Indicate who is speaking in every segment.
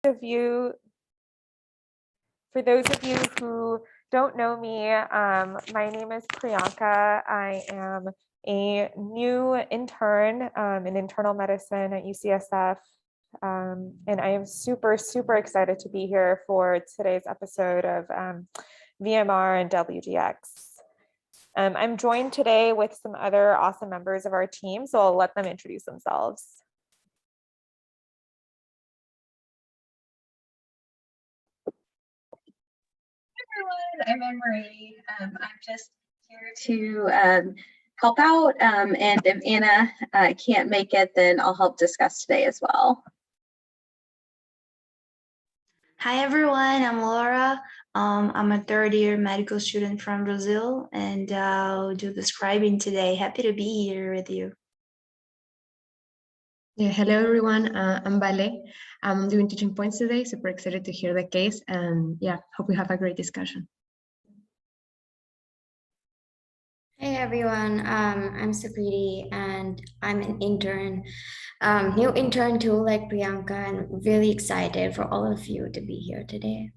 Speaker 1: of you, for those of you who don't know me, my name is Priyanka. I am a new intern in internal medicine at UCSF. And I am super, super excited to be here for today's episode of VMR and WDx. I'm joined today with some other awesome members of our team, so I'll let them introduce themselves.
Speaker 2: Everyone, I'm Anne-Marie. I'm just here to help out, and if Anna can't make it, then I'll help discuss today as well.
Speaker 3: Hi everyone, I'm Laura. I'm a third-year medical student from Brazil, and I'll do the scribing today. Happy to be here with you.
Speaker 4: Yeah, hello everyone, I'm Vale. I'm doing teaching points today, super excited to hear the case, and yeah, hope we have a great discussion.
Speaker 5: Hey everyone, I'm Sakriti and I'm an intern, new intern too, like Priyanka, and really excited for all of you to be here today.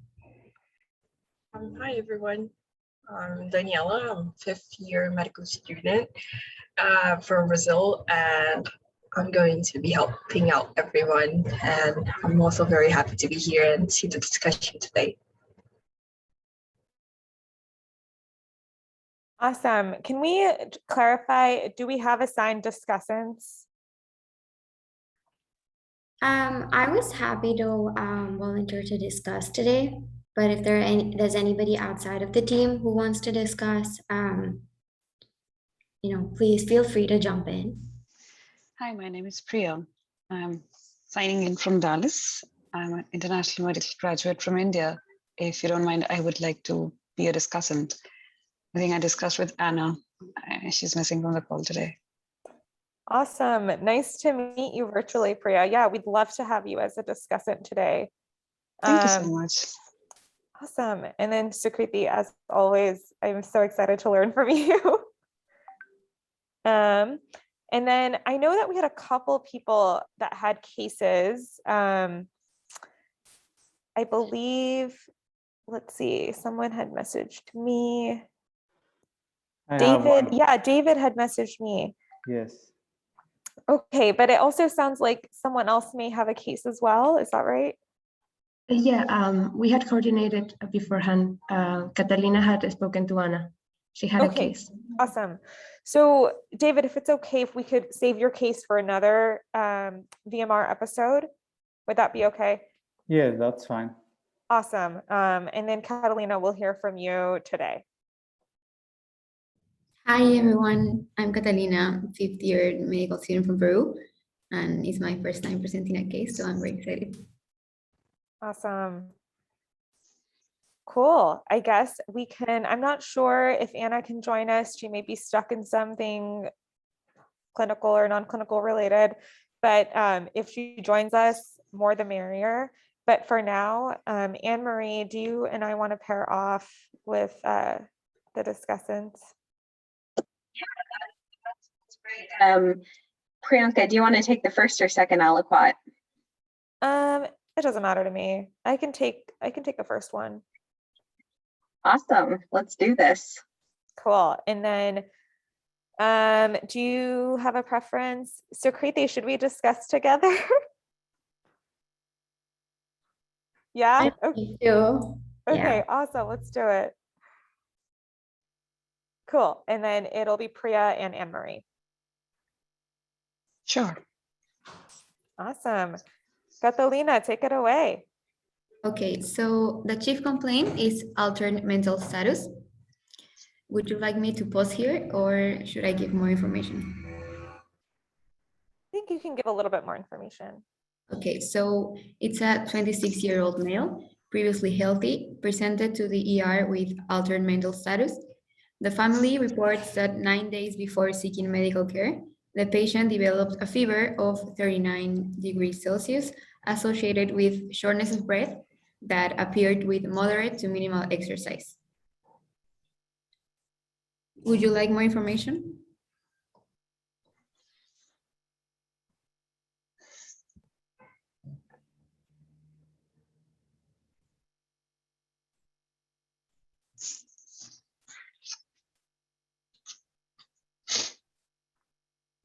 Speaker 6: Hi everyone, I'm Daniela. I'm a fifth-year medical student from Brazil, and I'm going to be helping out everyone, and I'm also very happy to be here and see the discussion today.
Speaker 1: Awesome. Can we clarify, do we have assigned discussants?
Speaker 5: I was happy to volunteer to discuss today, but if there's anybody outside of the team who wants to discuss, please feel free to jump in.
Speaker 7: Hi, my name is Priya. I'm signing in from Dallas. I'm an international medical graduate from India. If you don't mind, I would like to be a discussant. I think I discussed with Anna. She's missing from the call today.
Speaker 1: Awesome. Nice to meet you virtually, Priya. Yeah, we'd love to have you as a discussant today.
Speaker 7: Thank you so much.
Speaker 1: Awesome. And then Sukriti, as always, I'm so excited to learn from you. And then I know that we had a couple people that had cases. I believe, let's see, someone had messaged me. David, yeah, David had messaged me.
Speaker 8: Yes.
Speaker 1: Okay, but it also sounds like someone else may have a case as well. Is that right?
Speaker 4: Yeah, we had coordinated beforehand. Catalina had spoken to Anna. She had a case.
Speaker 1: Awesome. So David, if it's okay, if we could save your case for another VMR episode, would that be okay?
Speaker 8: Yeah, that's fine.
Speaker 1: Awesome. And then Catalina, we'll hear from you today.
Speaker 9: Hi everyone, I'm Catalina, fifth-year medical student from Peru, and it's my first time presenting a case, so I'm very excited.
Speaker 1: Awesome. Cool. I guess we can, I'm not sure if Anna can join us. She may be stuck in something clinical or non-clinical related, but if she joins us, more the merrier. But for now, Anne-Marie, do you and I want to pair off with the discussants?
Speaker 2: That's great. Priyanka, do you want to take the first or second aliquot?
Speaker 1: It doesn't matter to me. I can take the first one.
Speaker 2: Awesome. Let's do this.
Speaker 1: Cool. And then do you have a preference? So Kriti, should we discuss together? Yeah. Okay. Okay, awesome. Let's do it. Cool. And then it'll be Priya and Anne-Marie.
Speaker 7: Sure.
Speaker 1: Awesome. Catalina, take it away.
Speaker 9: Okay, so the chief complaint is altered mental status. Would you like me to pause here or should I give more information?
Speaker 1: I think you can give a little bit more information.
Speaker 9: Okay, so it's a 26-year-old male, previously healthy, presented to the ER with altered mental status. The family reports that 9 days before seeking medical care, the patient developed a fever of 39 degrees Celsius associated with shortness of breath that appeared with moderate to minimal exercise. Would you like more information?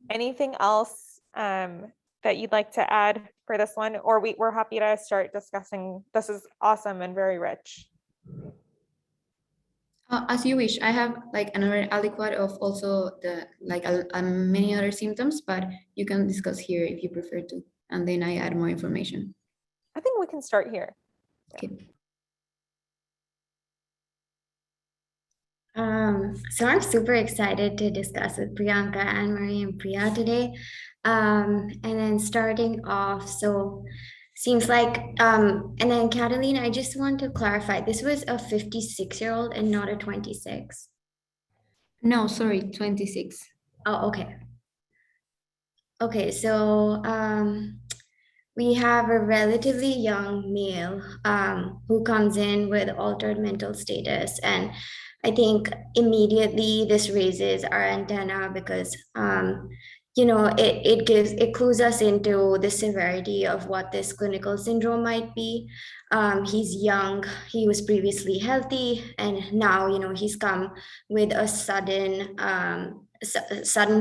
Speaker 1: Anything else that you'd like to add for this one? Or we're happy to start discussing. This is awesome and very rich.
Speaker 9: As you wish. I have like another aliquot of also the like many other symptoms, but you can discuss here if you prefer to, and then I add more information.
Speaker 1: I think we can start here.
Speaker 9: Okay.
Speaker 5: So I'm super excited to discuss with Priyanka, Anne-Marie, and Priya today. And then starting off, so seems like, and then Catalina, I just want to clarify, this was a 56-year-old and not a 26.
Speaker 9: No, sorry, 26.
Speaker 5: Oh, okay. Okay, so we have a relatively young male who comes in with altered mental status. And I think immediately this raises our antenna because, you know, it clues us into the severity of what this clinical syndrome might be. He's young, he was previously healthy, and now, you know, he's come with a sudden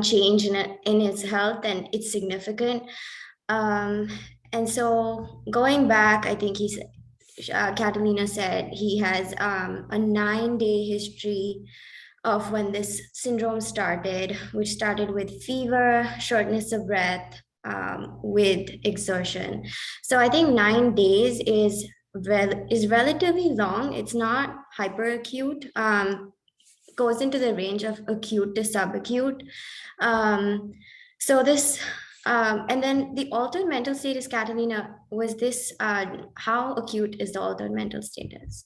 Speaker 5: change in his health, and it's significant. And so going back, I think Catalina said he has a 9-day history of when this syndrome started, which started with fever, shortness of breath, with exertion. So I think 9 days is relatively long. It's not hyperacute. Goes into the range of acute to subacute. So this, and then the altered mental status, Catalina, was this, how acute is the altered mental status?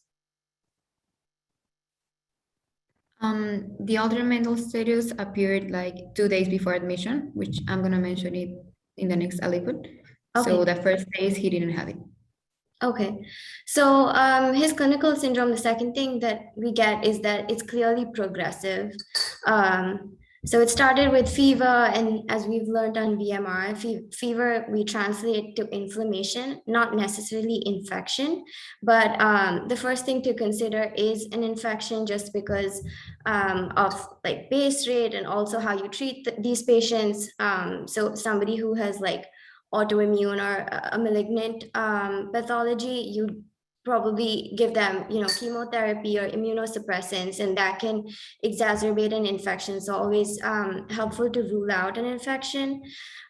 Speaker 9: The altered mental status appeared like 2 days before admission, which I'm gonna mention it in the next aliquot. So
Speaker 5: Okay.
Speaker 9: the first days he didn't have it.
Speaker 5: Okay, so his clinical syndrome, the second thing that we get is that it's clearly progressive. So it started with fever, and as we've learned on VMR, fever we translate to inflammation, not necessarily infection. But the first thing to consider is an infection, just because of like base rate and also how you treat these patients. So somebody who has like autoimmune or a malignant pathology, you probably give them, you know, chemotherapy or immunosuppressants, and that can exacerbate an infection. So always helpful to rule out an infection.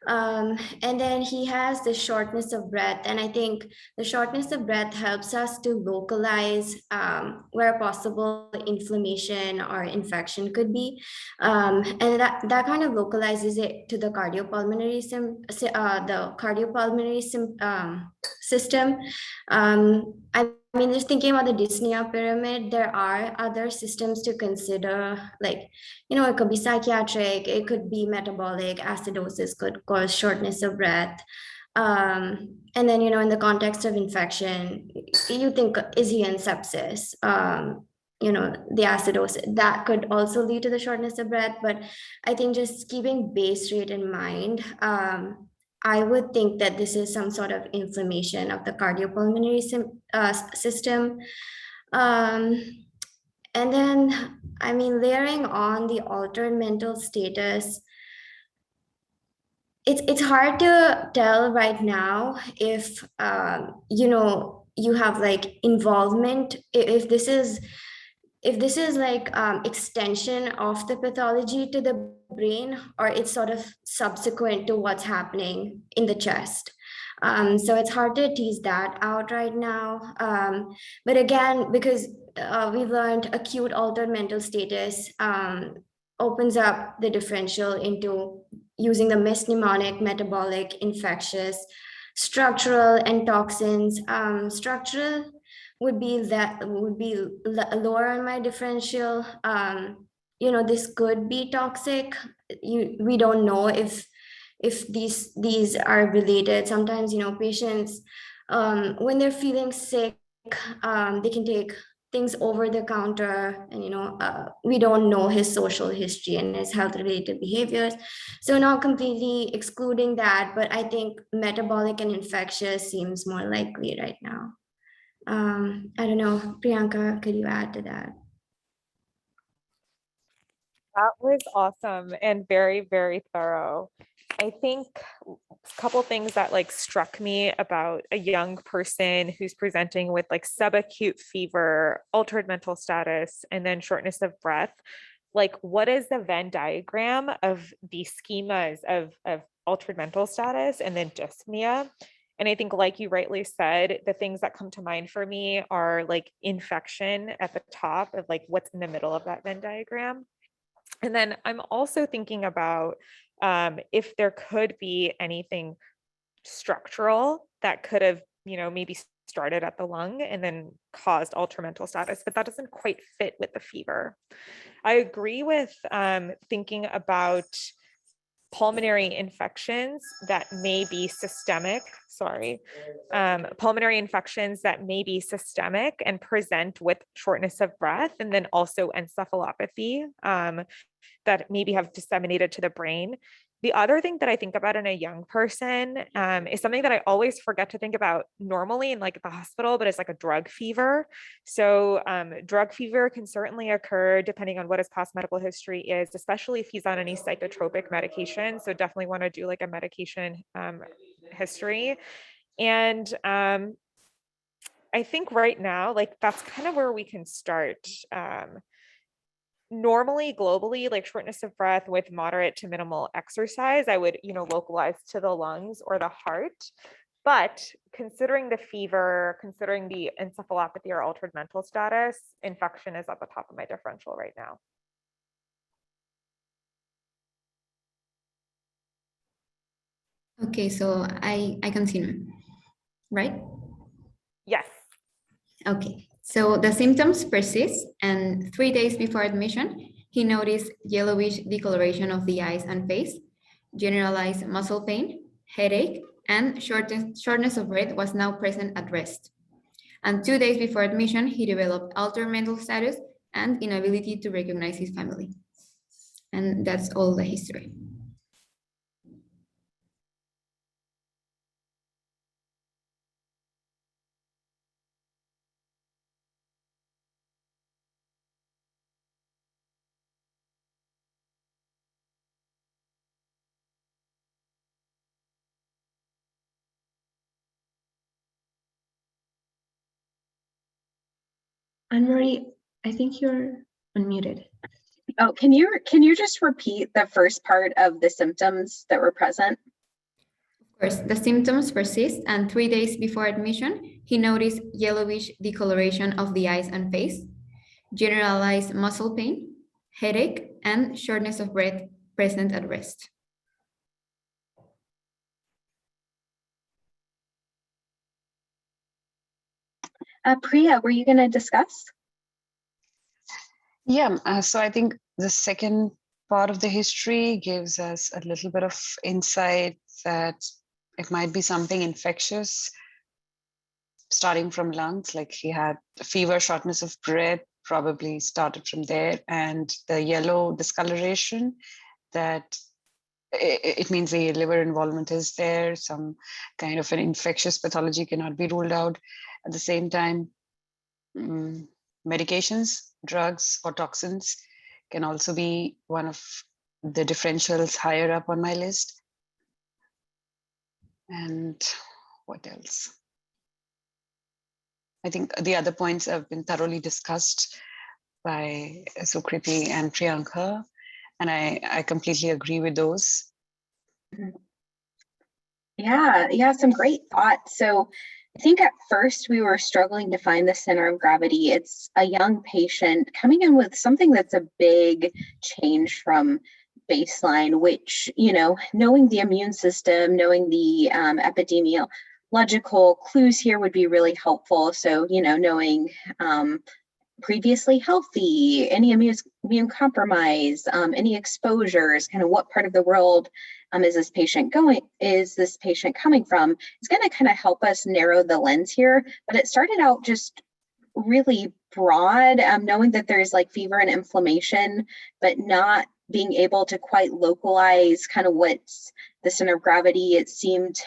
Speaker 5: And then he has the shortness of breath, and I think the shortness of breath helps us to localize where possible inflammation or infection could be. And that kind of localizes it to the cardiopulmonary system. I mean, just thinking about the dyspnea pyramid, there are other systems to consider, like, you know, it could be psychiatric, it could be metabolic, acidosis could cause shortness of breath. And then, you know, in the context of infection, you think, is he in sepsis? You know, the acidosis, that could also lead to the shortness of breath. But I think just keeping base rate in mind, I would think that this is some sort of inflammation of the cardiopulmonary system. And then, I mean, layering on the altered mental status, it's hard to tell right now if, you know, you have like involvement, if this is like extension of the pathology to the brain, or it's sort of subsequent to what's happening in the chest. So it's hard to tease that out right now. But again, because we've learned acute altered mental status opens up the differential into using the mixed pneumonic, metabolic, infectious, structural, and toxins. Structural would be lower on my differential. You know, this could be toxic. We don't know if these are related. Sometimes, you know, patients, when they're feeling sick, they can take things over the counter, and, you know, we don't know his social history and his health related behaviors. So not completely excluding that, but I think metabolic and infectious seems more likely right now. I don't know, Priyanka, could you add to that?
Speaker 1: That was awesome and very, very thorough. I think a couple things that like struck me about a young person who's presenting with like subacute fever, altered mental status, and then shortness of breath. Like, what is the Venn diagram of the schemas of altered mental status and then dyspnea? And I think, like you rightly said, the things that come to mind for me are like infection at the top of like what's in the middle of that Venn diagram. And then I'm also thinking about if there could be anything structural that could have, maybe started at the lung and then caused altered mental status, but that doesn't quite fit with the fever. I agree with thinking about pulmonary infections that may be systemic, pulmonary infections that may be systemic and present with shortness of breath, and then also encephalopathy that maybe have disseminated to the brain. The other thing that I think about in a young person is something that I always forget to think about normally in like the hospital, but it's like a drug fever. So drug fever can certainly occur depending on what his past medical history is, especially if he's on any psychotropic medication. So definitely want to do like a medication history. And I think right now, like that's kind of where we can start. Normally, globally, like shortness of breath with moderate to minimal exercise, I would, localize to the lungs or the heart. But considering the fever, considering the encephalopathy or altered mental status, infection is at the top of my differential right now.
Speaker 9: Okay, so I continue, right?
Speaker 1: Yes.
Speaker 9: Okay, so the symptoms persist, and 3 days before admission, he noticed yellowish discoloration of the eyes and face, generalized muscle pain, headache, and shortness of breath was now present at rest. And 2 days before admission, he developed altered mental status and inability to recognize his family. And that's all the history.
Speaker 4: Anne-Marie, I think you're unmuted.
Speaker 2: Oh, can you just repeat the first part of the symptoms that were present?
Speaker 9: Of course, the symptoms persist, and 3 days before admission, he noticed yellowish discoloration of the eyes and face, generalized muscle pain, headache, and shortness of breath present at rest.
Speaker 2: Priya, were you going to discuss?
Speaker 7: Yeah, so I think the second part of the history gives us a little bit of insight that it might be something infectious starting from lungs, like he had fever, shortness of breath, probably started from there, and the yellow discoloration, that it means the liver involvement is there. Some kind of an infectious pathology cannot be ruled out. At the same time, medications, drugs, or toxins can also be one of the differentials higher up on my list. And what else? I think the other points have been thoroughly discussed by Sukriti and Priyanka, and I completely agree with those.
Speaker 2: Yeah, some great thoughts. So I think at first we were struggling to find the center of gravity. It's a young patient coming in with something that's a big change from baseline, which, knowing the immune system, knowing the epidemiological clues here would be really helpful. So, knowing previously healthy, any immune compromise, any exposures, kind of what part of the world is this patient coming from, is going to kind of help us narrow the lens here. But it started out just really broad, knowing that there's like fever and inflammation, but not being able to quite localize kind of what's the center of gravity, it seemed,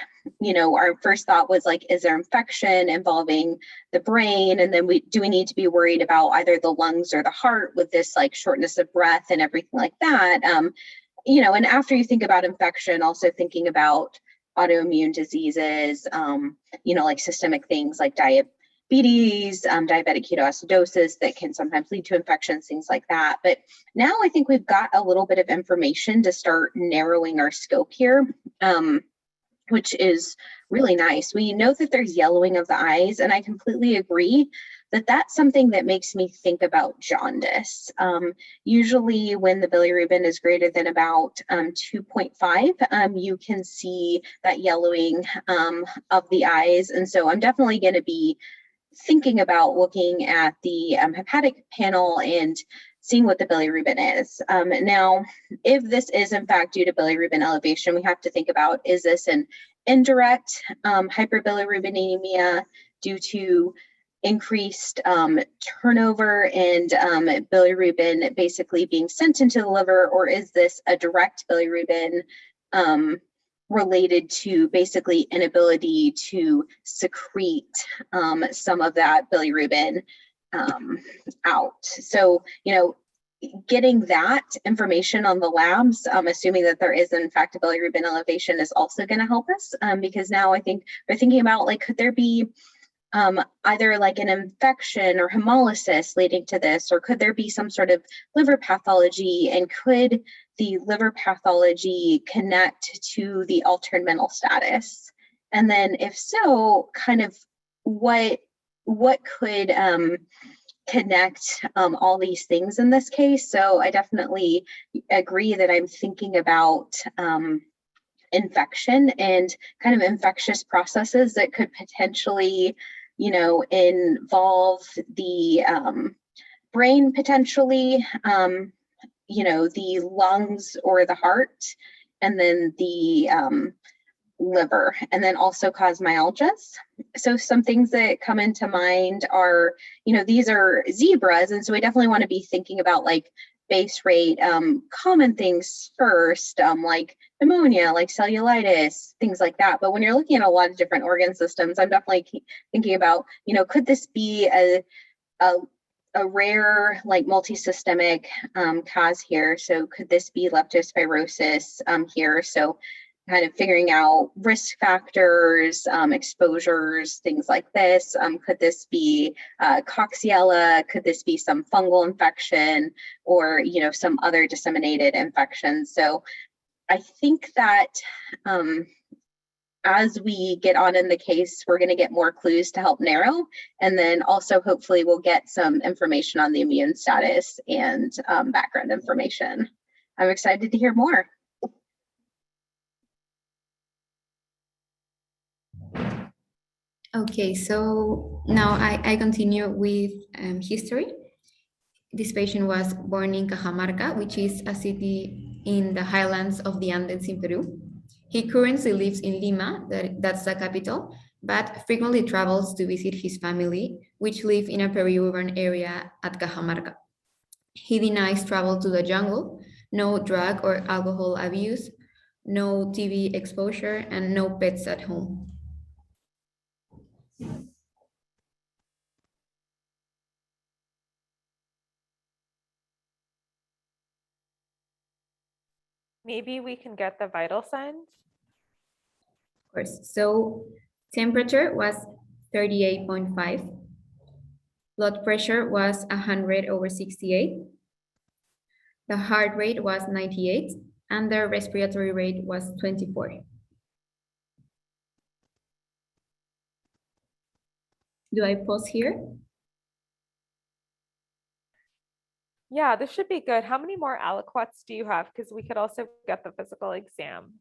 Speaker 2: our first thought was like, is there infection involving the brain? And then do we need to be worried about either the lungs or the heart with this like shortness of breath and everything like that? And after you think about infection, also thinking about autoimmune diseases, like systemic things like diabetes, diabetic ketoacidosis that can sometimes lead to infections, things like that. But now I think we've got a little bit of information to start narrowing our scope here, which is really nice. We know that there's yellowing of the eyes, and I completely agree that that's something that makes me think about jaundice. Usually when the bilirubin is greater than about 2.5, you can see that yellowing of the eyes. And so I'm definitely going to be thinking about looking at the hepatic panel and seeing what the bilirubin is. Now, if this is in fact due to bilirubin elevation, we have to think about, is this an indirect hyperbilirubinemia due to increased turnover and bilirubin basically being sent into the liver, or is this a direct bilirubin related to basically inability to secrete some of that bilirubin out? So, getting that information on the labs, assuming that there is in fact a bilirubin elevation, is also going to help us, because now I think we're thinking about, like, could there be either like an infection or hemolysis leading to this, or could there be some sort of liver pathology, and could the liver pathology connect to the altered mental status? And then if so, kind of what could connect all these things in this case? So I definitely agree that I'm thinking about infection and kind of infectious processes that could potentially, involve the brain potentially, the lungs or the heart, and then the liver, and then also cause myalgias. So some things that come into mind are, these are zebras, and so we definitely want to be thinking about like base rate, common things first, like pneumonia, like cellulitis, things like that. But when you're looking at a lot of different organ systems, I'm definitely thinking about, could this be a rare, like multisystemic cause here? So could this be leptospirosis here? So kind of figuring out risk factors, exposures, things like this. Could this be Coxiella? Could this be some fungal infection, or some other disseminated infection? So I think that as we get on in the case, we're going to get more clues to help narrow, and then also hopefully we'll get some information on the immune status and background information. I'm excited to hear more.
Speaker 9: Okay, so now I continue with history. This patient was born in Cajamarca, which is a city in the highlands of the Andes in Peru. He currently lives in Lima, that's the capital, but frequently travels to visit his family, which live in a peri-urban area at Cajamarca. He denies travel to the jungle, no drug or alcohol abuse, no TV exposure, and no pets at home.
Speaker 1: Maybe we can get the vital signs.
Speaker 9: Of course. So temperature was 38.5. Blood pressure was 100/68. The heart rate was 98, and the respiratory rate was 24. Do I pause here?
Speaker 1: Yeah, this should be good. How many more aliquots do you have? Because we could also get the physical exam,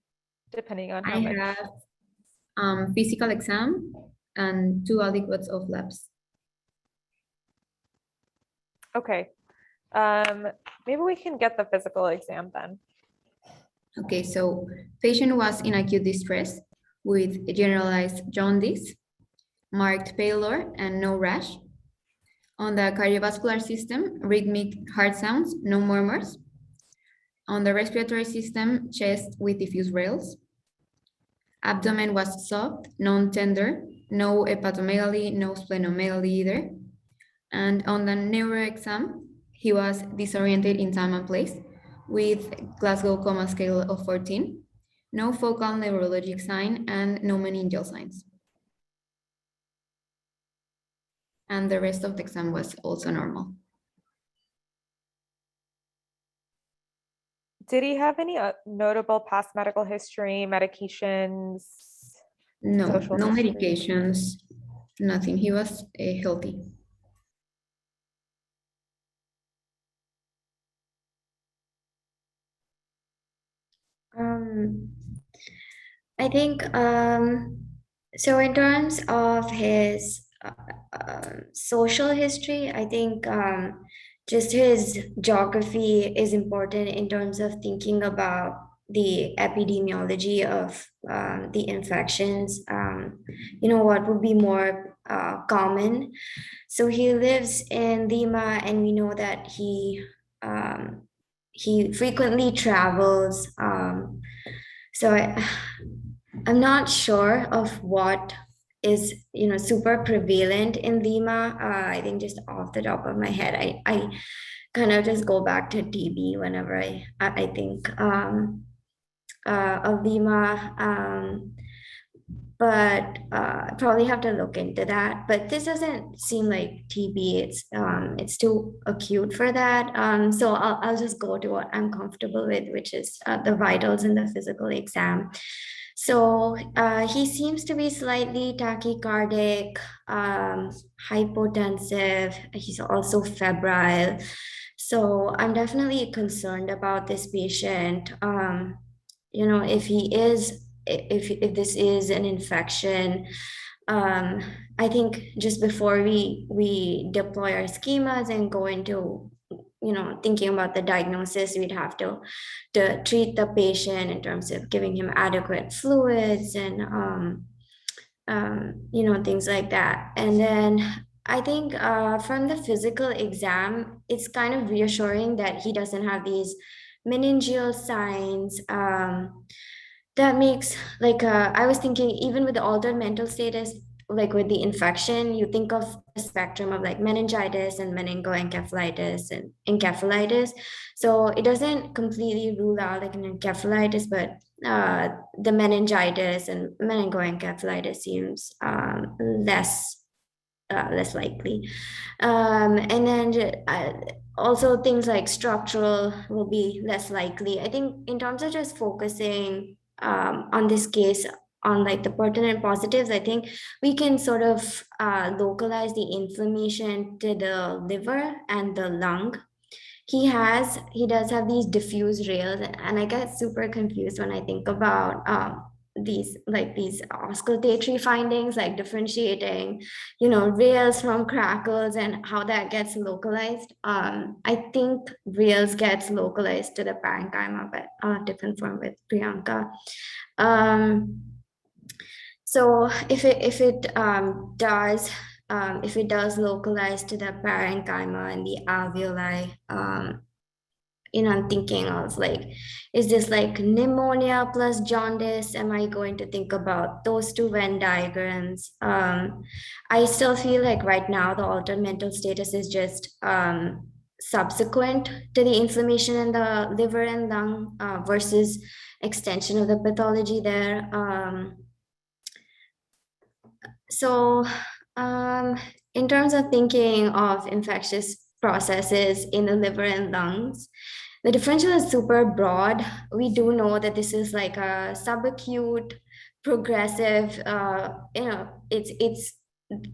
Speaker 1: depending on how much.
Speaker 9: I have physical exam and 2 aliquots of labs.
Speaker 1: Okay. Maybe we can get the physical exam then.
Speaker 9: Okay, so patient was in acute distress with generalized jaundice, marked pallor, and no rash. On the cardiovascular system, rhythmic heart sounds, no murmurs. On the respiratory system, chest with diffuse rales. Abdomen was soft, non-tender, no hepatomegaly, no splenomegaly either. And on the neuro exam, he was disoriented in time and place with Glasgow Coma Scale of 14, no focal neurologic sign, and no meningeal signs. And the rest of the exam was also normal.
Speaker 1: Did he have any notable past medical history, medications?
Speaker 9: No,
Speaker 1: Social
Speaker 9: no
Speaker 1: history.
Speaker 9: medications, nothing. He was healthy.
Speaker 5: I think so. In terms of his social history, I think just his geography is important in terms of thinking about the epidemiology of the infections. What would be more common. So he lives in Lima, and we know that he frequently travels. So I'm not sure of what is super prevalent in Lima. I think just off the top of my head, I kind of just go back to TB whenever I think of Lima. But probably have to look into that. But this doesn't seem like TB. It's too acute for that. So I'll just go to what I'm comfortable with, which is the vitals in the physical exam. So he seems to be slightly tachycardic, hypotensive. He's also febrile. So I'm definitely concerned about this patient. If he is, if this is an infection, I think just before we deploy our schemas and go into thinking about the diagnosis, we'd have to treat the patient in terms of giving him adequate fluids and things like that. And then I think from the physical exam, it's kind of reassuring that he doesn't have these meningeal signs. That makes I was thinking, even with the altered mental status, like with the infection, you think of the spectrum of like meningitis and meningoencephalitis and encephalitis. So it doesn't completely rule out like an encephalitis, but the meningitis and meningoencephalitis seems less likely. And then also things like structural will be less likely. I think in terms of just focusing on this case, on like the pertinent positives, I think we can sort of localize the inflammation to the liver and the lung. He does have these diffuse rails, and I get super confused when I think about these auscultatory findings, like differentiating rails from crackles and how that gets localized. I think rails gets localized to the parenchyma, but different from with Priyanka. So if it does localize to the parenchyma and the alveoli, I'm thinking of like, is this like pneumonia plus jaundice? Am I going to think about those two Venn diagrams? I still feel like right now the altered mental status is just subsequent to the inflammation in the liver and lung versus extension of the pathology there. So in terms of thinking of infectious processes in the liver and lungs, the differential is super broad. We do know that this is like a subacute, progressive, it's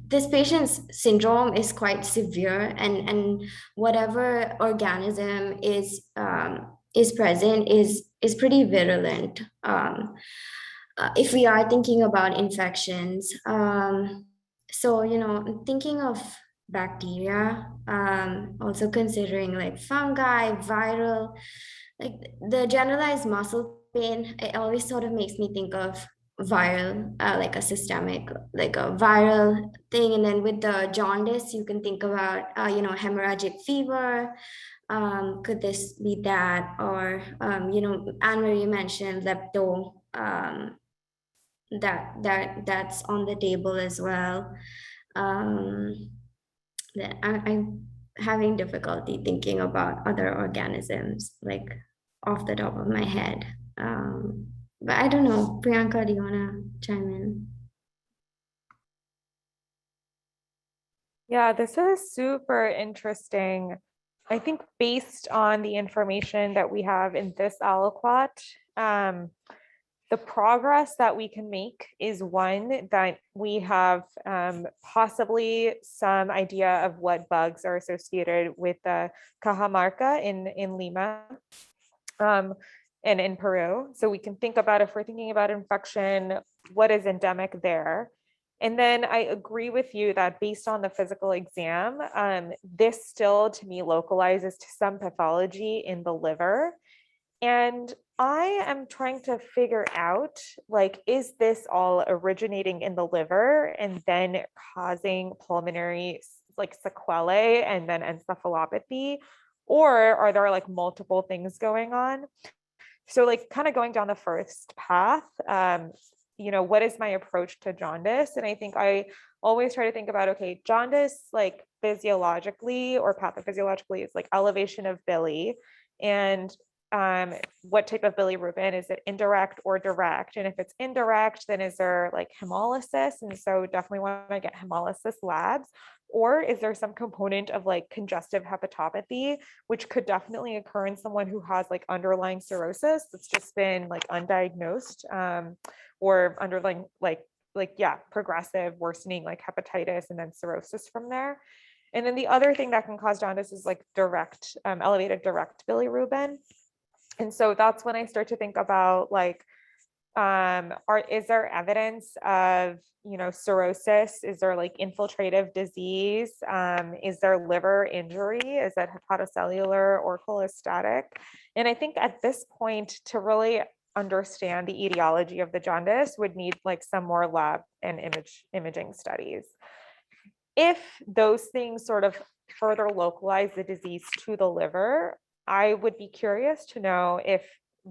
Speaker 5: this patient's syndrome is quite severe, and whatever organism is present is pretty virulent. If we are thinking about infections, so thinking of bacteria, also considering like fungi, viral, like the generalized muscle pain, it always sort of makes me think of viral, like a systemic, like a viral thing. And then with the jaundice, you can think about hemorrhagic fever. Could this be that? Or Anne-Marie mentioned lepto that's on the table as well. That I'm having difficulty thinking about other organisms like off the top of my head. But I don't know, Priyanka, do you want to chime in?
Speaker 1: Yeah, this is super interesting. I think based on the information that we have in this aliquot, the progress that we can make is one that we have possibly some idea of what bugs are associated with the Cajamarca in Lima and in Peru. So we can think about, if we're thinking about infection, what is endemic there? And then I agree with you that based on the physical exam, this still to me localizes to some pathology in the liver. And I am trying to figure out, like, is this all originating in the liver and then causing pulmonary like sequelae and then encephalopathy? Or are there like multiple things going on? So like kind of going down the first path, what is my approach to jaundice? And I think I always try to think about, okay, jaundice, like physiologically or pathophysiologically, is like elevation of bili. And what type of bilirubin? Is it indirect or direct? And if it's indirect, then is there like hemolysis? And so definitely want to get hemolysis labs. Or is there some component of like congestive hepatopathy, which could definitely occur in someone who has like underlying cirrhosis that's just been like undiagnosed, or underlying progressive worsening like hepatitis and then cirrhosis from there. And then the other thing that can cause jaundice is like direct, elevated direct bilirubin. And so that's when I start to think about like, is there evidence of, cirrhosis? Is there like infiltrative disease? Is there liver injury? Is that hepatocellular or cholestatic? And I think at this point, to really understand the etiology of the jaundice, would need like some more lab and imaging studies. If those things sort of further localize the disease to the liver, I would be curious to know if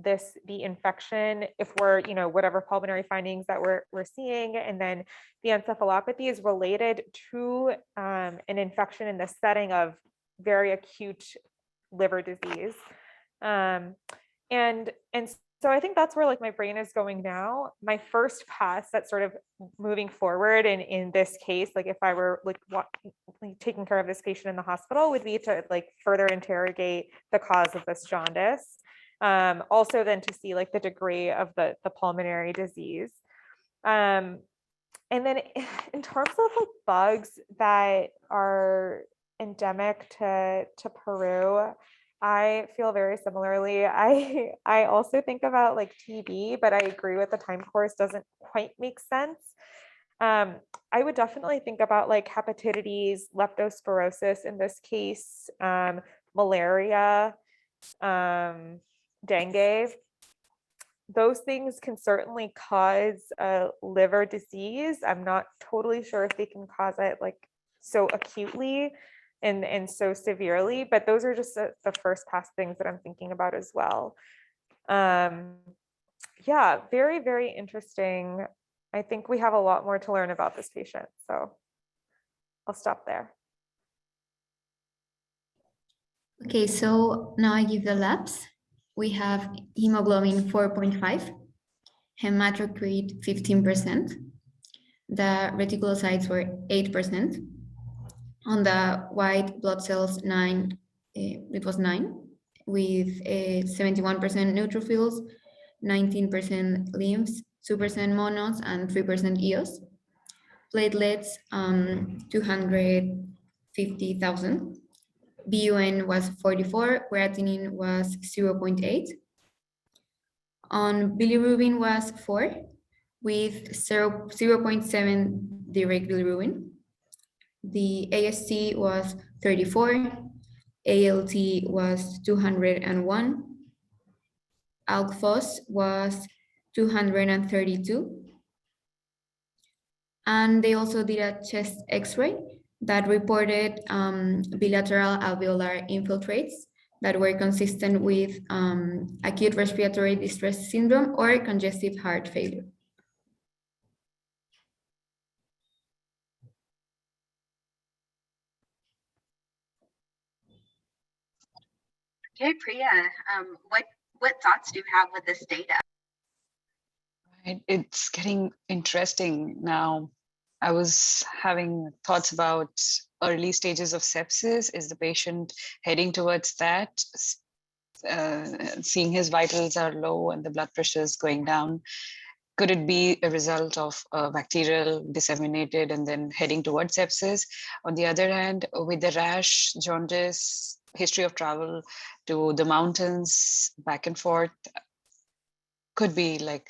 Speaker 1: the infection, if we're, whatever pulmonary findings that we're seeing, and then the encephalopathy is related to an infection in the setting of very acute liver disease. And so I think that's where like my brain is going now. My first pass at sort of moving forward in this case, like if I were like taking care of this patient in the hospital, would be to like further interrogate the cause of this jaundice. Also then to see like the degree of the pulmonary disease. And then in terms of like bugs that are endemic to Peru, I feel very similarly. I also think about like TB, but I agree with the time course doesn't quite make sense. I would definitely think about like hepatitis, leptospirosis in this case, malaria, dengue. Those things can certainly cause a liver disease. I'm not totally sure if they can cause it like so acutely and so severely, but those are just the first pass things that I'm thinking about as well. Yeah, very, very interesting. I think we have a lot more to learn about this patient, so I'll stop there.
Speaker 9: Okay, so now I give the labs. We have hemoglobin 4.5, hematocrit 15%. The reticulocytes were 8%. On the white blood cells, it was 9, with 71% neutrophils, 19% lymphs, 2% monos, and 3% eos. Platelets, 250,000. BUN was 44, creatinine was 0.8. On bilirubin was 4, with 0.7 direct bilirubin. The AST was 34, ALT was 201, ALK-Phos was 232. And they also did a chest X-ray that reported bilateral alveolar infiltrates that were consistent with acute respiratory distress syndrome or congestive heart failure.
Speaker 2: Okay, Priya, what thoughts do you have with this data?
Speaker 7: It's getting interesting now. I was having thoughts about early stages of sepsis. Is the patient heading towards that? Seeing his vitals are low and the blood pressure is going down. Could it be a result of bacterial disseminated and then heading towards sepsis? On the other hand, with the rash, jaundice, history of travel to the mountains, back and forth, could be like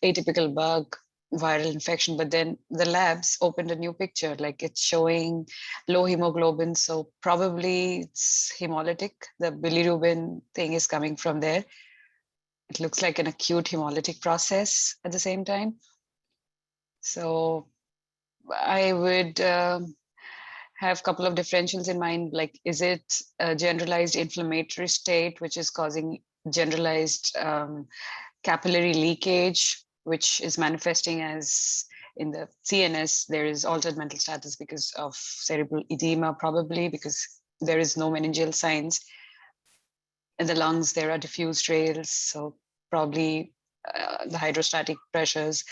Speaker 7: atypical bug, viral infection, but then the labs opened a new picture, like it's showing low hemoglobin. So probably it's hemolytic. The bilirubin thing is coming from there. It looks like an acute hemolytic process at the same time. So I would have a couple of differentials in mind, like is it a generalized inflammatory state, which is causing generalized capillary leakage, which is manifesting as in the CNS, there is altered mental status because of cerebral edema, probably because there is no meningeal signs. In the lungs, there are diffuse trails, so probably the hydrostatic pressures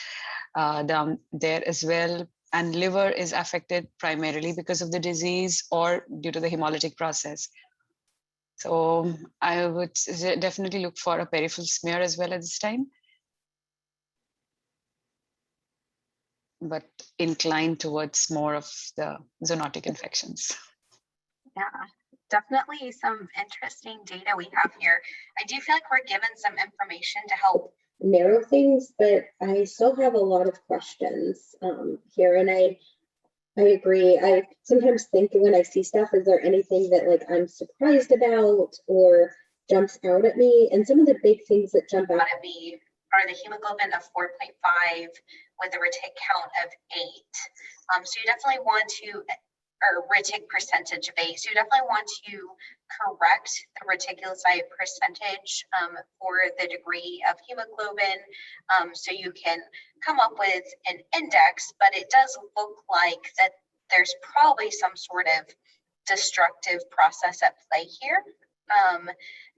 Speaker 7: down there as well. And liver is affected primarily because of the disease or due to the hemolytic process. So I would definitely look for a peripheral smear as well at this time, but inclined towards more of the zoonotic infections.
Speaker 2: Yeah, definitely some interesting data we have here. I do feel like we're given some information to help narrow things, but I still have a lot of questions here, and I agree. I sometimes think when I see stuff, is there anything that like I'm surprised about or jumps out at me? And some of the big things that jump out at me are the hemoglobin of 4.5 with a retic count of 8. So you definitely want to, or retic percentage of 8. So you definitely want to correct the reticulocyte percentage for the degree of hemoglobin, so you can come up with an index, but it does look like that there's probably some sort of destructive process at play here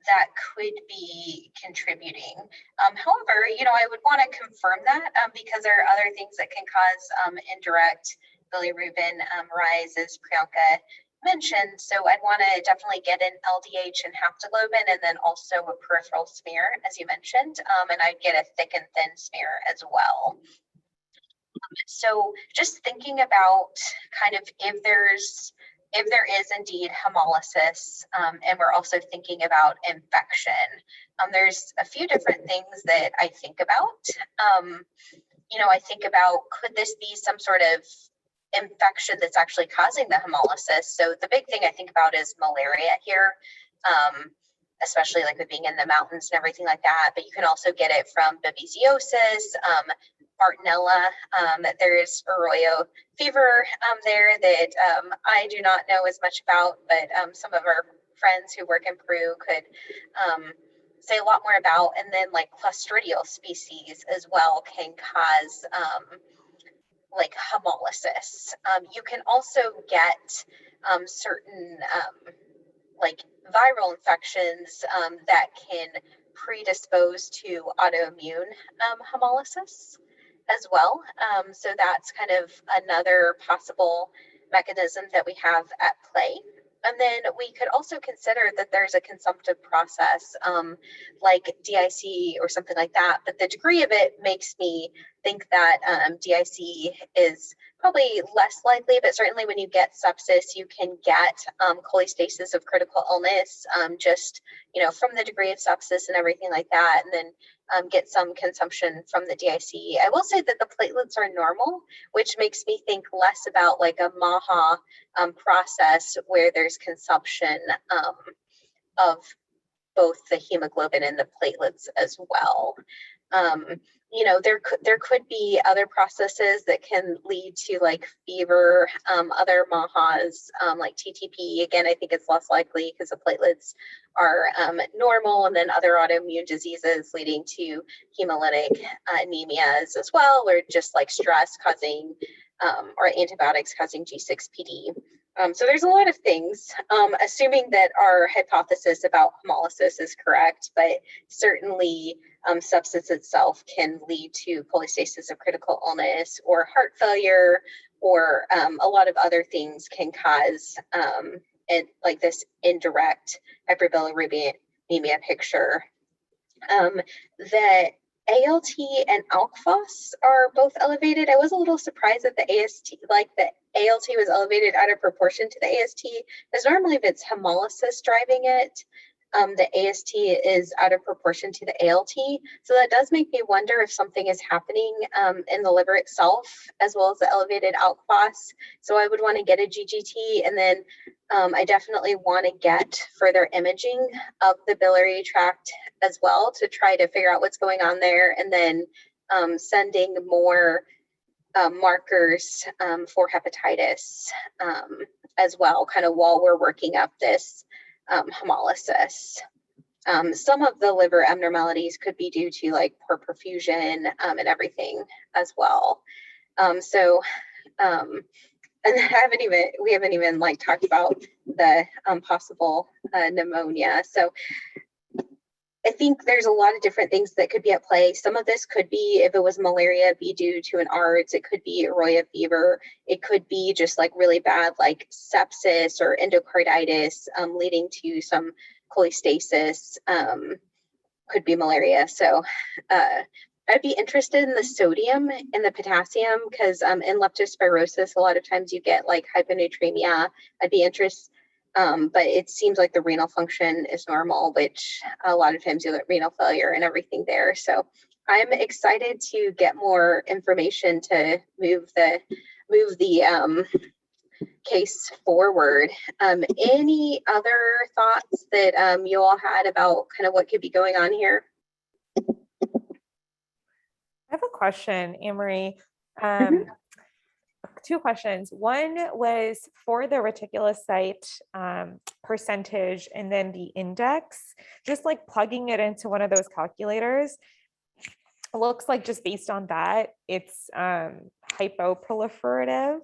Speaker 2: that could be contributing. However, I would want to confirm that because there are other things that can cause indirect bilirubin rise, as Priyanka mentioned. So I'd want to definitely get an LDH and haptoglobin, and then also a peripheral smear, as you mentioned, and I'd get a thick and thin smear as well. So just thinking about kind of if there is indeed hemolysis, and we're also thinking about infection, there's a few different things that I think about. I think about, could this be some sort of infection that's actually causing the hemolysis? So the big thing I think about is malaria here, especially like with being in the mountains and everything like that. But you can also get it from babesiosis, Bartonella. There's Arroyo Fever there that I do not know as much about, but some of our friends who work in Peru could say a lot more about. And then like Clostridial species as well can cause like hemolysis. You can also get certain like viral infections that can predispose to autoimmune hemolysis as well. So that's kind of another possible mechanism that we have at play. And then we could also consider that there's a consumptive process like DIC or something like that. But the degree of it makes me think that DIC is probably less likely, but certainly when you get sepsis, you can get cholestasis of critical illness, just, from the degree of sepsis and everything like that, and then get some consumption from the DIC. I will say that the platelets are normal, which makes me think less about like a MAHA process where there's consumption of both the hemoglobin and the platelets as well. There could be other processes that can lead to like fever, other MAHAs, like TTP. Again, I think it's less likely because the platelets are normal, and then other autoimmune diseases leading to hemolytic anemias as well, or just like stress causing or antibiotics causing G6PD. So there's a lot of things, assuming that our hypothesis about hemolysis is correct, but certainly sepsis itself can lead to cholestasis of critical illness or heart failure, or a lot of other things can cause like this indirect hyperbilirubinemia picture. That ALT and ALK phos are both elevated. I was a little surprised that the ALT was elevated out of proportion to the AST, because normally if it's hemolysis driving it, the AST is out of proportion to the ALT. So that does make me wonder if something is happening in the liver itself, as well as the elevated ALK phos. So I would want to get a GGT, and then I definitely want to get further imaging of the biliary tract as well to try to figure out what's going on there, and then sending more markers for hepatitis as well, kind of while we're working up this hemolysis. Some of the liver abnormalities could be due to like poor perfusion and everything as well. And we haven't even like talked about the possible pneumonia. So I think there's a lot of different things that could be at play. Some of this could be, if it was malaria, be due to an ARDS. It could be Arroyo Fever. It could be just like really bad, like sepsis or endocarditis leading to some cholestasis. Could be malaria. So I'd be interested in the sodium and the potassium, because in leptospirosis, a lot of times you get like hyponatremia. I'd be interested. But it seems like the renal function is normal, which a lot of times you get renal failure and everything there. So I'm excited to get more information to move the case forward. Any other thoughts that you all had about kind of what could be going on here?
Speaker 1: I have a question, Anne-Marie. Two questions. One was for the reticulocyte percentage and then the index, just like plugging it into one of those calculators. It looks like just based on that, it's hypoproliferative.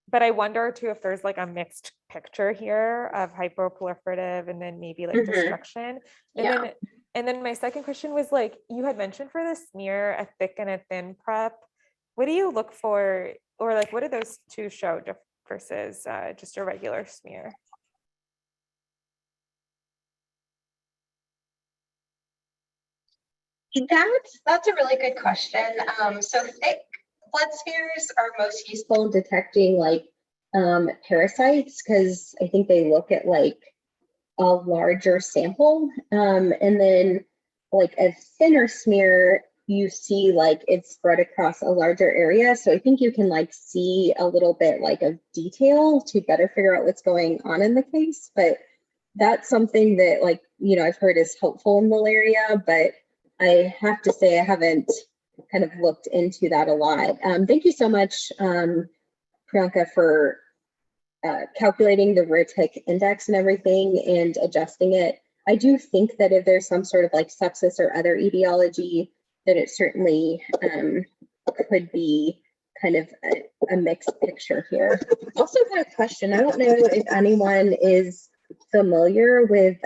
Speaker 1: But I wonder too if there's like a mixed picture here of hypoproliferative and then maybe like destruction. And then my second question was like, you had mentioned for the smear, a thick and a thin prep. What do you look for, or like what do those two show versus just a regular smear?
Speaker 2: That's a really good question. So thick blood smears are most useful in detecting like parasites, because I think they look at like a larger sample. And then like a thinner smear, you see like it's spread across a larger area. So I think you can like see a little bit like of detail to better figure out what's going on in the case. But that's something that like, I've heard is helpful in malaria, but I have to say I haven't kind of looked into that a lot. Thank you so much, Priyanka, for calculating the retic index and everything and adjusting it. I do think that if there's some sort of like sepsis or other etiology, that it certainly could be kind of a mixed picture here. Also got a question. I don't know if anyone is familiar with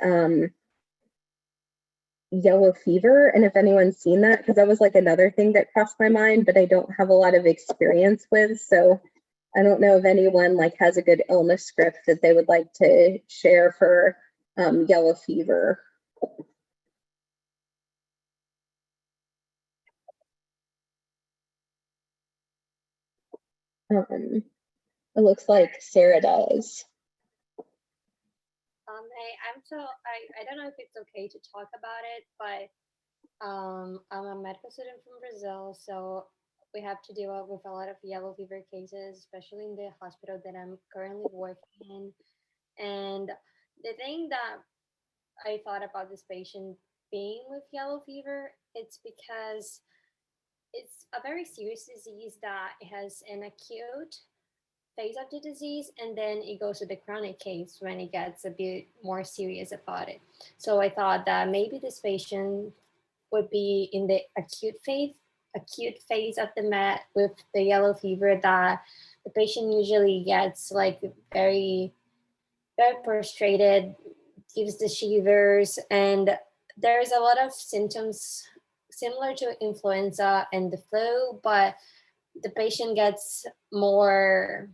Speaker 2: yellow fever, and if anyone's seen that, because that was like another thing that crossed my mind, but I don't have a lot of experience with. So I don't know if anyone like has a good illness script that they would like to share for yellow fever. It looks like Sarah does.
Speaker 8: I don't know if it's okay to talk about it, but I'm a medical student from Brazil, so we have to deal with a lot of yellow fever cases, especially in the hospital that I'm currently working in. And the thing that I thought about this patient being with yellow fever, it's because it's a very serious disease that has an acute phase of the disease, and then it goes to the chronic case when it gets a bit more serious about it. So I thought that maybe this patient would be in the acute phase of the med with the yellow fever, that the patient usually gets like very, very frustrated, gives the shivers, and there's a lot of symptoms similar to influenza and the flu, but the patient gets more,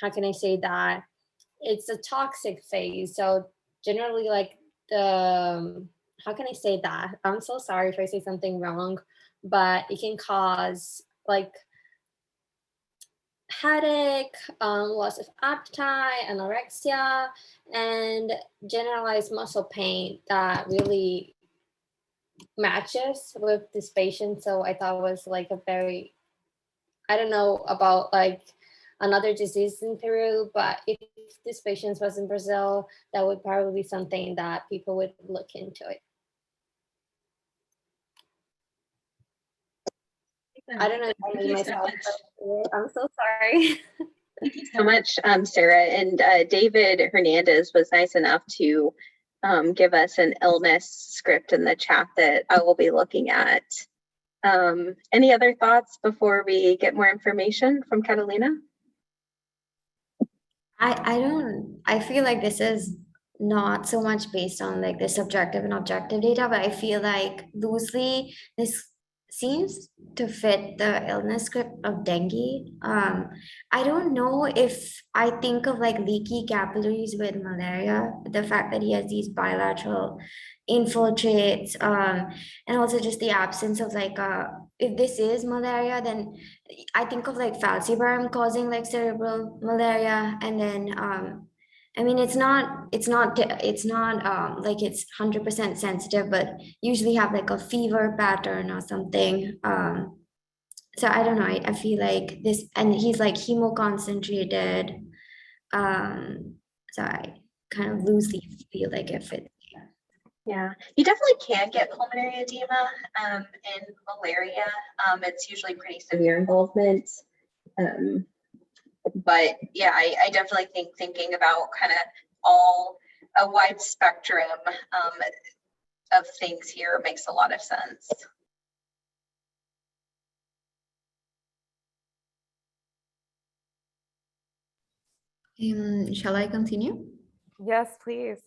Speaker 8: how can I say that? It's a toxic phase. So generally like how can I say that? I'm so sorry if I say something wrong, but it can cause like headache, loss of appetite, anorexia, and generalized muscle pain that really matches with this patient. So I thought it was like a very, I don't know about like another disease in Peru, but if this patient was in Brazil, that would probably be something that people would look into it. I don't know if I made myself. I'm so sorry.
Speaker 2: Thank you so much, Sarah. And David Hernandez was nice enough to give us an illness script in the chat that I will be looking at. Any other thoughts before we get more information from Catalina?
Speaker 5: I feel like this is not so much based on like the subjective and objective data, but I feel like loosely this seems to fit the illness script of dengue. I don't know if I think of like leaky capillaries with malaria, the fact that he has these bilateral infiltrates, and also just the absence of like if this is malaria, then I think of like falciparum causing like cerebral malaria, and then I mean it's not like it's 100% sensitive, but usually have like a fever pattern or something. So I don't know. I feel like this, and he's like hemoconcentrated. So I kind of loosely feel like if it.
Speaker 2: Yeah, you definitely can get pulmonary edema in malaria. It's usually pretty severe involvement. But yeah, I definitely think thinking about kind of a wide spectrum of things here makes a lot of sense.
Speaker 9: Shall I continue?
Speaker 1: Yes, please.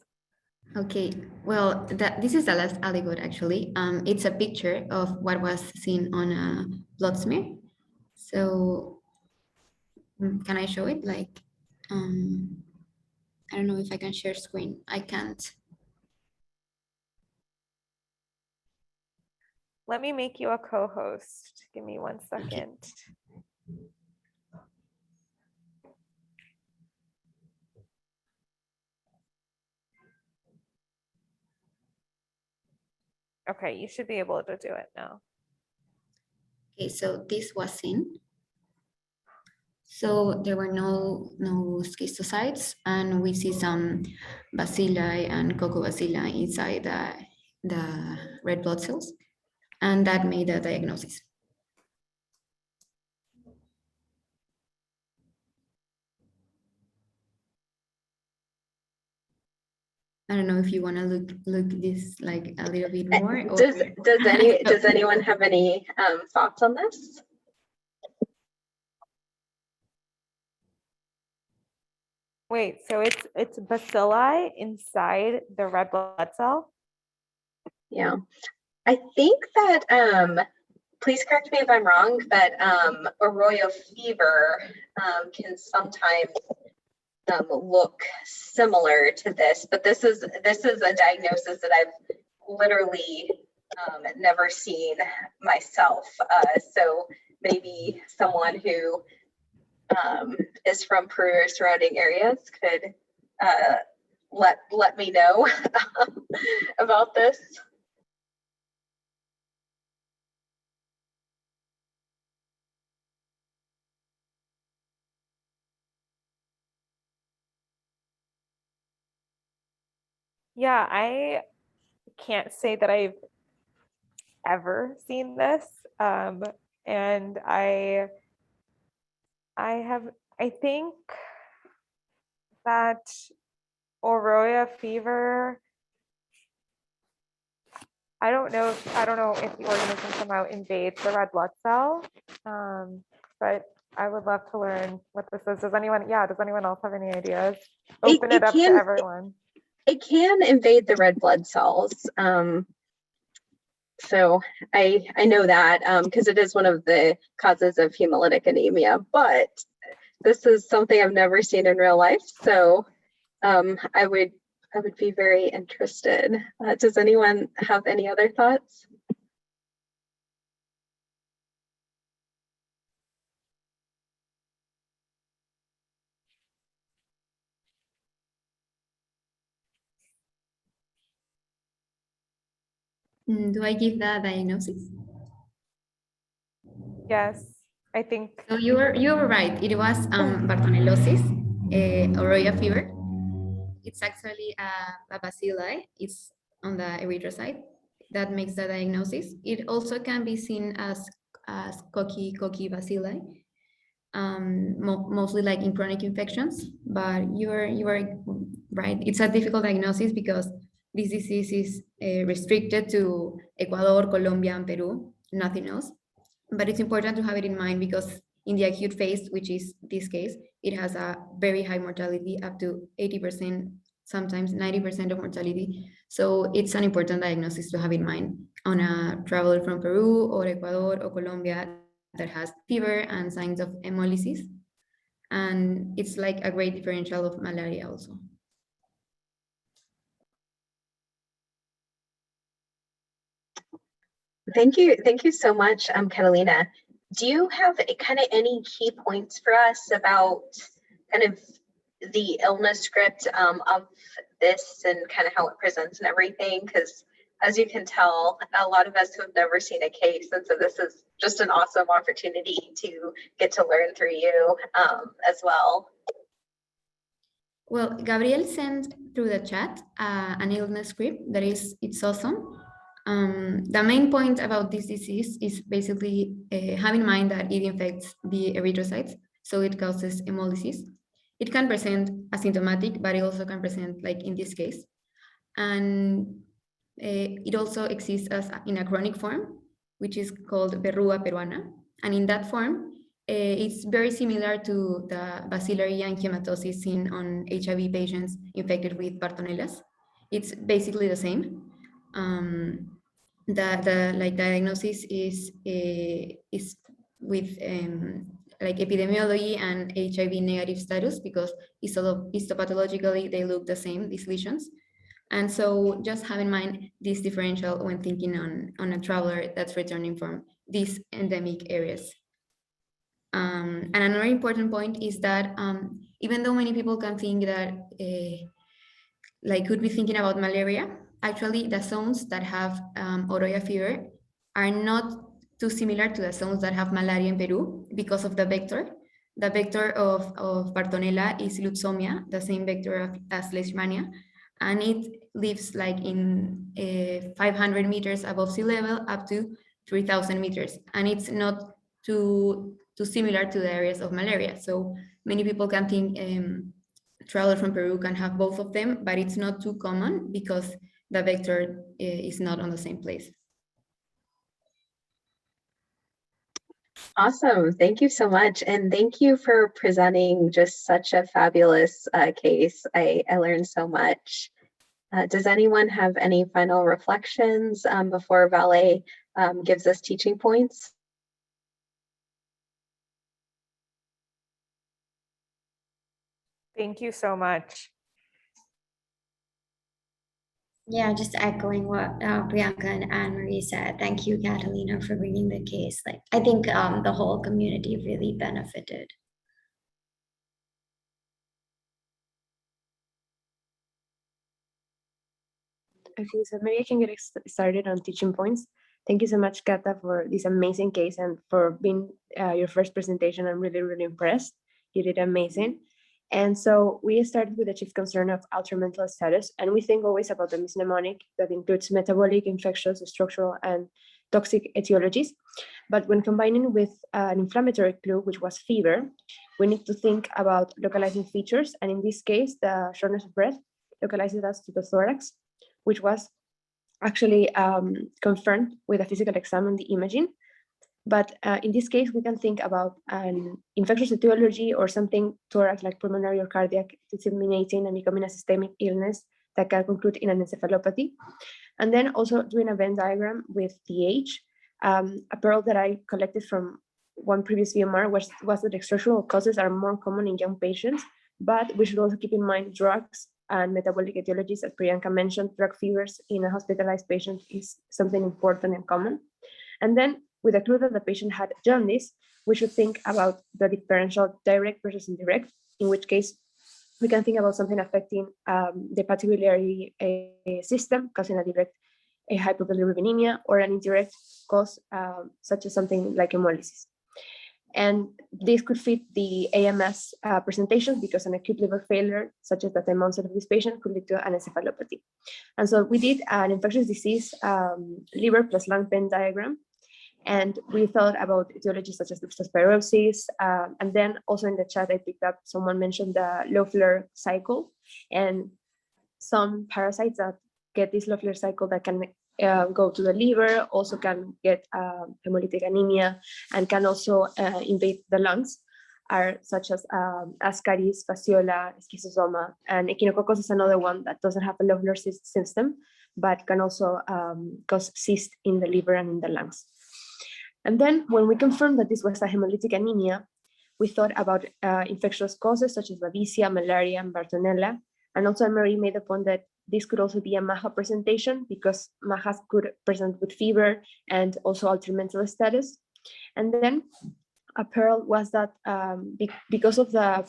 Speaker 9: Okay, well, this is the last aligot actually. It's a picture of what was seen on a blood smear. So can I show it? Like, I don't know if I can share screen. I can't.
Speaker 1: Let me make you a co-host. Give me 1 second. Okay, you should be able to do it now.
Speaker 9: Okay, so this was seen. So there were no schistocytes, and we see some bacilli and coccobacilli inside the red blood cells, and that made a diagnosis. I don't know if you want to look this like a little bit more. Or...
Speaker 2: Does anyone have any thoughts on this?
Speaker 1: Wait, so it's bacilli inside the red blood cell?
Speaker 2: Yeah, I think that please correct me if I'm wrong, that Arroyo Fever can sometimes look similar to this, but this is a diagnosis that I've literally never seen myself. So maybe someone who is from Peru or surrounding areas could let me know about this.
Speaker 1: Yeah, I can't say that I've ever seen this. And I think that Arroyo Fever, I don't know if the organism somehow invades the red blood cell, but I would love to learn what this is. Does anyone else have any ideas?
Speaker 2: It-
Speaker 1: Open
Speaker 2: it
Speaker 1: it up to
Speaker 2: can-
Speaker 1: everyone.
Speaker 2: It can invade the red blood cells. So I know that because it is one of the causes of hemolytic anemia, but this is something I've never seen in real life. So I would be very interested. Does anyone have any other thoughts?
Speaker 9: Do I give the diagnosis?
Speaker 1: Yes, I think.
Speaker 9: So you were right. It was Bartonellosis, Arroyo Fever. It's actually a bacilli. It's on the erythrocyte that makes the diagnosis. It also can be seen as cocky bacilli, mostly like in chronic infections. But you are right. It's a difficult diagnosis because this disease is restricted to Ecuador, Colombia, and Peru, nothing else. But it's important to have it in mind because in the acute phase, which is this case, it has a very high mortality, up to 80%, sometimes 90% of mortality. So it's an important diagnosis to have in mind on a traveler from Peru or Ecuador or Colombia that has fever and signs of hemolysis. And it's like a great differential of malaria also.
Speaker 2: Thank you so much, Catalina. Do you have kind of any key points for us about kind of the illness script of this and kind of how it presents and everything? Because as you can tell, a lot of us who have never seen a case, and so this is just an awesome opportunity to get to learn through you as well.
Speaker 9: Well, Gabriel sent through the chat an illness script it's awesome. The main point about this disease is basically have in mind that it infects the erythrocytes, so it causes hemolysis. It can present asymptomatic, but it also can present like in this case. And it also exists as in a chronic form, which is called Verruga peruana. And in that form, it's very similar to the bacillary angiomatosis seen on HIV patients infected with Bartonellas. It's basically the same. The diagnosis is with like epidemiology and HIV negative status because histopathologically they look the same, these lesions. And so just have in mind this differential when thinking on a traveler that's returning from these endemic areas. And another important point is that even though many people can think that like could be thinking about malaria, actually the zones that have Arroyo Fever are not too similar to the zones that have malaria in Peru because of the vector. The vector of Bartonella is Lutzomia, the same vector as Leishmania, and it lives like in 500 meters above sea level up to 3,000 meters. And it's not too similar to the areas of malaria. So many people can think traveler from Peru can have both of them, but it's not too common because the vector is not on the same place.
Speaker 2: Awesome. Thank you so much. And thank you for presenting just such a fabulous case. I learned so much. Does anyone have any final reflections before Vale gives us teaching points?
Speaker 1: Thank you so much.
Speaker 5: Yeah, just echoing what Priyanka and Anne-Marie said. Thank you, Catalina, for bringing the case. Like, I think the whole community really benefited.
Speaker 10: Okay, so maybe I can get started on teaching points. Thank you so much, Kata, for this amazing case and for being your first presentation. I'm really, really impressed. You did amazing. And so we started with the chief concern of altered mental status, and we think always about the mnemonic that includes metabolic, infectious, structural, and toxic etiologies. But when combining with an inflammatory clue, which was fever, we need to think about localizing features. And in this case, the shortness of breath localizes us to the thorax, which was actually confirmed with a physical exam and the imaging. But in this case, we can think about an infectious etiology or something thorax like pulmonary or cardiac disseminating and becoming a systemic illness that can conclude in an encephalopathy. And then also doing a Venn diagram with the age. A pearl that I collected from one previous VMR was that extrastructural causes are more common in young patients, but we should also keep in mind drugs and metabolic etiologies. As Priyanka mentioned, drug fevers in a hospitalized patient is something important and common. And then with the clue that the patient had jaundice, we should think about the differential direct versus indirect, in which case we can think about something affecting the hepatobiliary system, causing a direct hypobilirubinemia, or an indirect cause, such as something like hemolysis. And this could fit the AMS presentation because an acute liver failure, such as at the onset of this patient, could lead to an encephalopathy. And so we did an infectious disease liver plus lung Venn diagram. And we thought about etiologies such as leptospirosis. And then also in the chat, I picked up, someone mentioned the Loeffler cycle, and some parasites that get this Loeffler cycle that can go to the liver, also can get hemolytic anemia, and can also invade the lungs, are such as Ascaris, Fasciola, Schistosoma, and Echinococcus is another one that doesn't have a Loeffler system, but can also cause cyst in the liver and in the lungs. And then when we confirmed that this was a hemolytic anemia, we thought about infectious causes such as Babesia, malaria, and Bartonella. And also Marie made the point that this could also be a MAHA presentation because MAHAs could present with fever and also altered mental status. And then a pearl was that because of the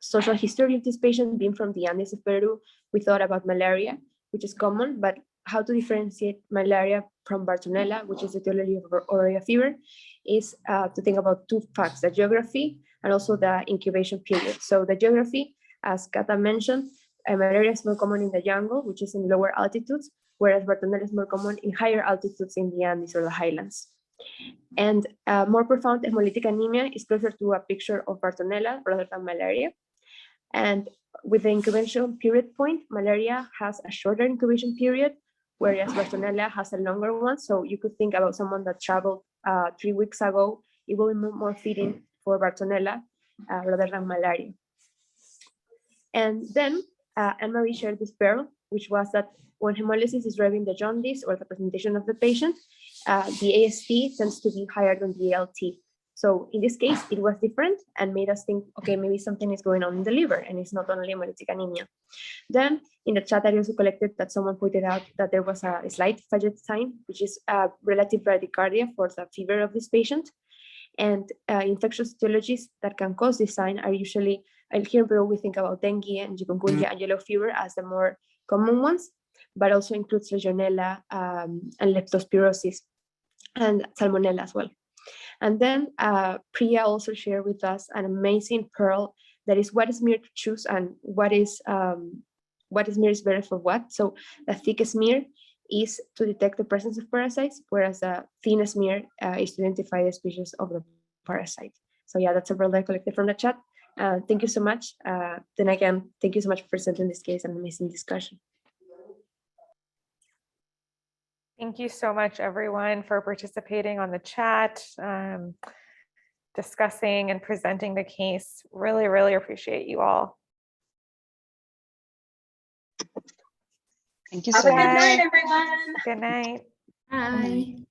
Speaker 10: social history of this patient being from the Andes of Peru, we thought about malaria, which is common, but how to differentiate malaria from Bartonella, which is the etiology of Arroyo Fever, is to think about two facts, the geography and also the incubation period. So the geography, as Kata mentioned, malaria is more common in the jungle, which is in lower altitudes, whereas Bartonella is more common in higher altitudes in the Andes or the highlands. And more profound hemolytic anemia is closer to a picture of Bartonella rather than malaria. And with the incubation period point, malaria has a shorter incubation period, whereas Bartonella has a longer one. So you could think about someone that traveled 3 weeks ago, it will be more fitting for Bartonella rather than malaria. And then Anne-Marie shared this pearl, which was that when hemolysis is driving the jaundice or the presentation of the patient, the AST tends to be higher than the ALT. So in this case, it was different and made us think, okay, maybe something is going on in the liver and it's not only hemolytic anemia. Then in the chat, I also collected that someone pointed out that there was a slight Fagett sign, which is relative bradycardia for the fever of this patient. And infectious etiologies that can cause this sign are usually, here in Peru, we think about dengue and chikungunya and yellow fever as the more common ones, but also includes Legionella and leptospirosis and Salmonella as well. And then Priya also shared with us an amazing pearl that is what smear to choose and what smear is better for what. So the thick smear is to detect the presence of parasites, whereas a thin smear is to identify the species of the parasite. So yeah, that's a pearl that I collected from the chat. Thank you so much. Then again, thank you so much for presenting this case and amazing discussion.
Speaker 1: Thank you so much, everyone, for participating on the chat, discussing and presenting the case. Really, really appreciate you all.
Speaker 7: Thank you
Speaker 2: Have
Speaker 7: so
Speaker 2: a good
Speaker 7: much.
Speaker 2: night, everyone.
Speaker 1: Good night.
Speaker 9: Bye.